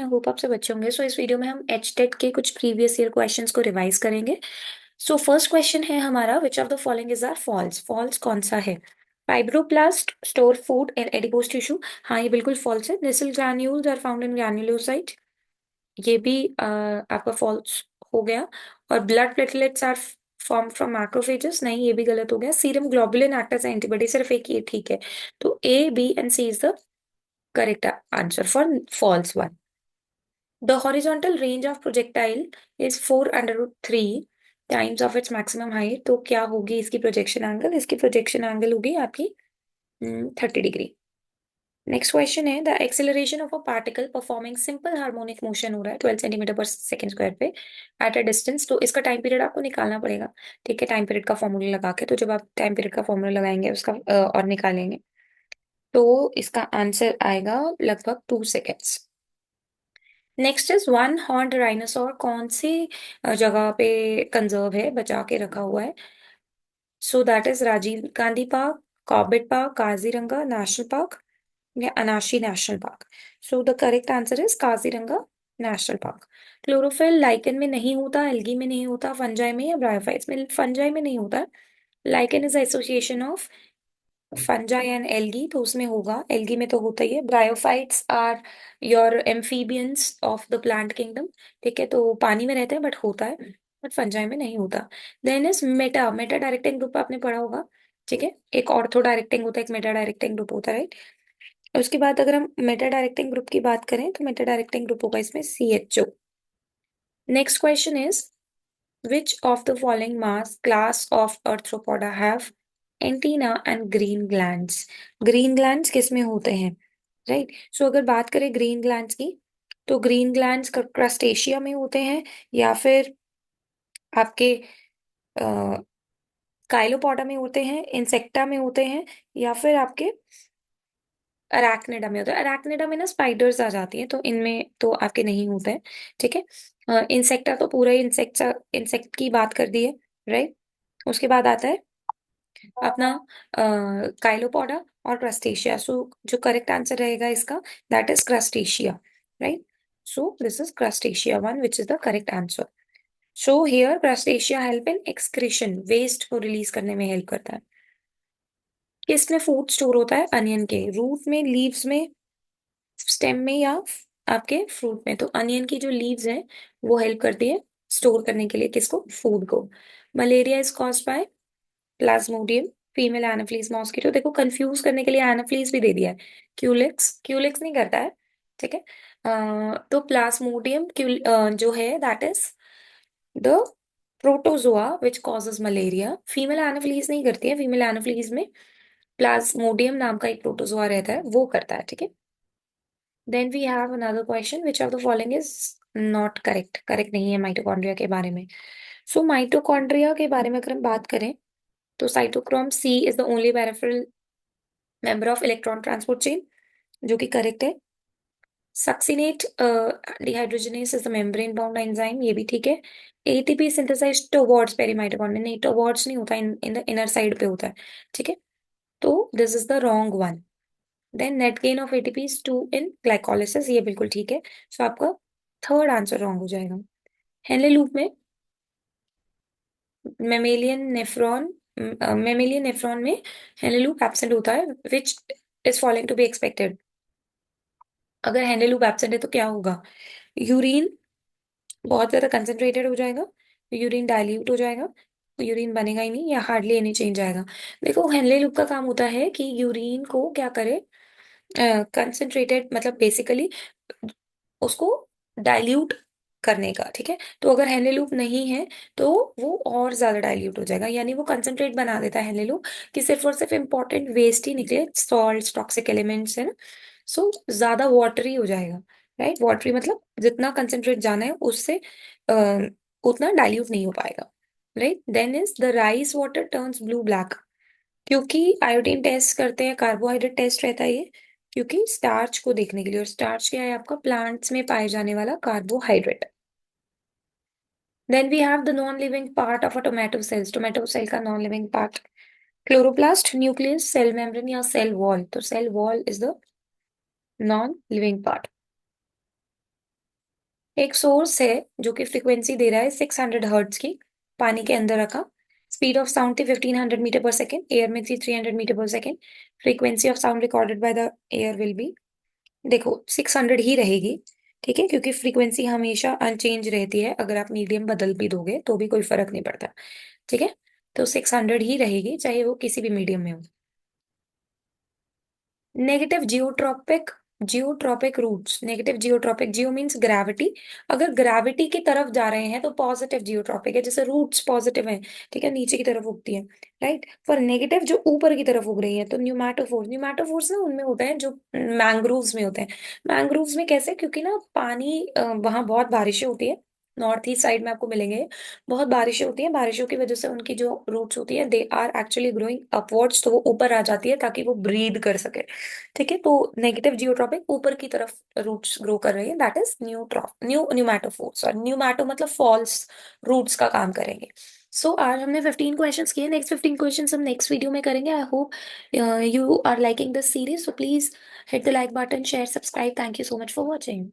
Hope आप सब अच्छे होंगे। सो इस वीडियो में हम एचटेट के कुछ प्रीवियस ईयर क्वेश्चंस को रिवाइज करेंगे। सो फर्स्ट क्वेश्चन है हमारा, which of the following is are false. False कौन सा है? Fibroblast store food in adipose tissue. हाँ, ये बिल्कुल फॉल्स है। Nissl granules are found in granulocyte, ये भी आपका फॉल्स हो गया। और blood platelets are form from macrophages, नहीं ये भी गलत हो गया। Serum globulin act as antibody, सिर्फ एक ये ठीक है। तो A, B and C is the correct answer for false one. The horizontal range of projectile is 4 under root 3 times of its maximum height। तो क्या होगी इसकी प्रोजेक्शन एंगल? इसकी प्रोजेक्शन एंगल होगी आपकी 30 डिग्री। नेक्स्ट क्वेश्चन है, the acceleration of a particle performing simple harmonic motion हो रहा है 12 सेंटीमीटर पर सेकंड स्क्वायर पे एट अ डिस्टेंस। तो इसका टाइम पीरियड आपको निकालना पड़ेगा। ठीक है, टाइम पीरियड का फॉर्मूला लगा के, तो जब आप टाइम पीरियड का फॉर्मूला लगाएंगे उसका और निकालेंगे तो इसका आंसर आएगा लगभग 2 seconds. Next is one horned rhinoceros कौन सी जगह पे कंजर्व है, बचा के रखा हुआ है? So that is Rajiv Gandhi park, Corbett park, Kaziranga national park या Anshi national park. So the correct answer is Kaziranga national park. Chlorophyll lichen में नहीं होता, एल्गी में नहीं होता, फंजाई में या ब्रायोफाइट्स में? फंजाई में नहीं होता। Lichen is association of fungi and algae, तो उसमें होगा। एल्गी में तो होता ही है। Bryophytes are your amphibians of the plant kingdom. ठीक है, तो पानी में रहते हैं बट होता है, बट फंजाई में नहीं होता। Then is meta, meta directing group आपने पढ़ा होगा। ठीक है, एक ऑर्थो डायरेक्टिंग होता है, एक मेटा डायरेक्टिंग ग्रुप होता है, राइट। उसके बाद अगर हम मेटा डायरेक्टिंग ग्रुप की बात करें तो मेटा डायरेक्टिंग ग्रुप होगा इसमें CHO। Next question is, which of the following mass class of arthropoda have antenna and green glands? green glands किस में होते हैं, राइट। सो अगर बात करें ग्रीन ग्लैंड्स की, तो ग्रीन ग्लैंड्स क्रस्टेशिया में होते हैं, या फिर आपके काइलोपोडा में होते हैं, इंसेक्टा में होते हैं, या फिर आपके अराक्निडा में होता है। अराक्निडा में ना स्पाइडर्स आ जाती हैं, तो इनमें तो आपके नहीं होते हैं। ठीक है, इंसेक्टा तो पूरा ही इंसेक्ट की बात कर दी है, राइट। उसके बाद आता है अपना काइलोपोडा और क्रस्टेशिया। सो जो करेक्ट आंसर रहेगा इसका, that is crustacea, right. So this is crustacea one which is the correct answer. So here crustacea help in excretion, waste को रिलीज करने में हेल्प करता है। किसमें फूड स्टोर होता है? अनियन के रूट में, लीव्स में, स्टेम में, या आपके फ्रूट में? तो अनियन की जो लीव्स हैं वो हेल्प करती है स्टोर करने के लिए, किसको? फूड को। Malaria is caused by Plasmodium female Anopheles mosquito. देखो कंफ्यूज करने के लिए एनाफ्लीज भी दे दिया है, क्यूलिक्स क्यूलिक्स नहीं करता है। ठीक है, तो प्लाज्मोडियम जो है that is the protozoa which causes malaria. Female Anopheles नहीं करती है, फीमेल एनाफ्लीज में प्लाज्मोडियम नाम का एक प्रोटोजोआ रहता है, वो करता है। ठीक है, then we have another question, which of the following is not correct? Correct नहीं है माइटोकॉन्ड्रिया के बारे में। सो माइटोकॉन्ड्रिया के बारे में अगर हम बात करें तो cytochrome C is the only peripheral member of electron transport chain, जो कि करेक्ट है। Succinate dehydrogenase is the membrane bound enzyme, ये भी ठीक है। ATP सिंथेसाइज्ड टुवर्ड्स पेरीमाइटोकॉन्ड्रिया, नहीं टुवर्ड्स नहीं होता, इन द इनर साइड पे होता है। ठीक है, तो this is the wrong one. Then net gain of ATP is 2 in glycolysis, ये बिल्कुल ठीक है। सो आपका थर्ड आंसर रॉन्ग हो जाएगा। हेनले लूप में मेमेलियन नेफ्रॉन, मेमेलियन नेफ्रॉन में हेनले लूप एब्सेंट होता है, which is following to be expected. अगर हेनले लूप एब्सेंट है तो क्या होगा? यूरिन बहुत ज्यादा कंसेंट्रेटेड हो जाएगा, यूरिन डाइल्यूट हो जाएगा, यूरिन बनेगा ही नहीं, या हार्डली एनी चेंज आएगा। देखो हेनले लूप का काम होता है कि यूरिन को क्या करे, कंसेंट्रेटेड मतलब बेसिकली उसको डाइल्यूट करने का। ठीक है, तो अगर हेनले लूप नहीं है तो वो और ज्यादा डाइल्यूट हो जाएगा, यानी वो कंसेंट्रेट बना देता है हेनले लूप, कि सिर्फ और सिर्फ इंपॉर्टेंट वेस्ट ही निकले, सॉल्ट टॉक्सिक एलिमेंट्स है ना। सो ज्यादा वाटरी हो जाएगा, राइट। वाटरी मतलब जितना कंसेंट्रेट जाना है उससे उतना डाइल्यूट नहीं हो पाएगा, right. Then is the rice water turns blue black, क्योंकि आयोडीन टेस्ट करते हैं, कार्बोहाइड्रेट टेस्ट रहता है ये, क्योंकि स्टार्च को देखने के लिए। और स्टार्च क्या है आपका? प्लांट्स में पाए जाने वाला carbohydrate. Then we have the non living part of a tomato cells, tomato cell का non living part, chloroplast, nucleus, cell membrane या सेल वॉल? तो cell wall is the non living part. एक source है जो कि frequency दे रहा है 600 hertz की, पानी के अंदर रखा। स्पीड ऑफ साउंड थी 1500 मीटर पर सेकेंड, एयर में थी 300 मीटर पर second. Frequency of sound recorded by the air will be, देखो 600 ही रहेगी, ठीक है, क्योंकि फ्रीक्वेंसी हमेशा अनचेंज रहती है, अगर आप मीडियम बदल भी दोगे तो भी कोई फर्क नहीं पड़ता, ठीक है। तो 600 ही रहेगी, चाहे वो किसी भी मीडियम में हो। Negative geotropic, geotropic roots, negative geotropic, geo means gravity, अगर ग्रेविटी की तरफ जा रहे हैं तो पॉजिटिव जियोट्रॉपिक है, जैसे रूट्स पॉजिटिव है, ठीक है, नीचे की तरफ उगती है, राइट। फॉर नेगेटिव जो ऊपर की तरफ उग रही है, तो न्यूमैटोफोर्स, न्यूमैटोफोर्स ना उनमें होते हैं जो मैंग्रोव्स में होते हैं। मैंग्रोव्स में कैसे, क्योंकि ना पानी वहां बहुत बारिशें होती है, नॉर्थ ईस्ट साइड में आपको मिलेंगे, बहुत बारिशें होती हैं, बारिशों की वजह से उनकी जो रूट्स होती है they are actually growing upwards, तो वो ऊपर आ जाती है ताकि वो ब्रीद कर सके, ठीक है। तो नेगेटिव जियोट्रॉपिक ऊपर की तरफ रूट्स ग्रो कर रही है, दैट इज न्यूमैटोफोर्स, और न्यूमैटो मतलब फॉल्स रूट्स का काम करेंगे। सो आज हमने 15 क्वेश्चंस किए, नेक्स्ट 15 क्वेश्चंस हम नेक्स्ट वीडियो में करेंगे। I hope you are liking this series, so please hit the like button, share, subscribe. Thank you so much for watching.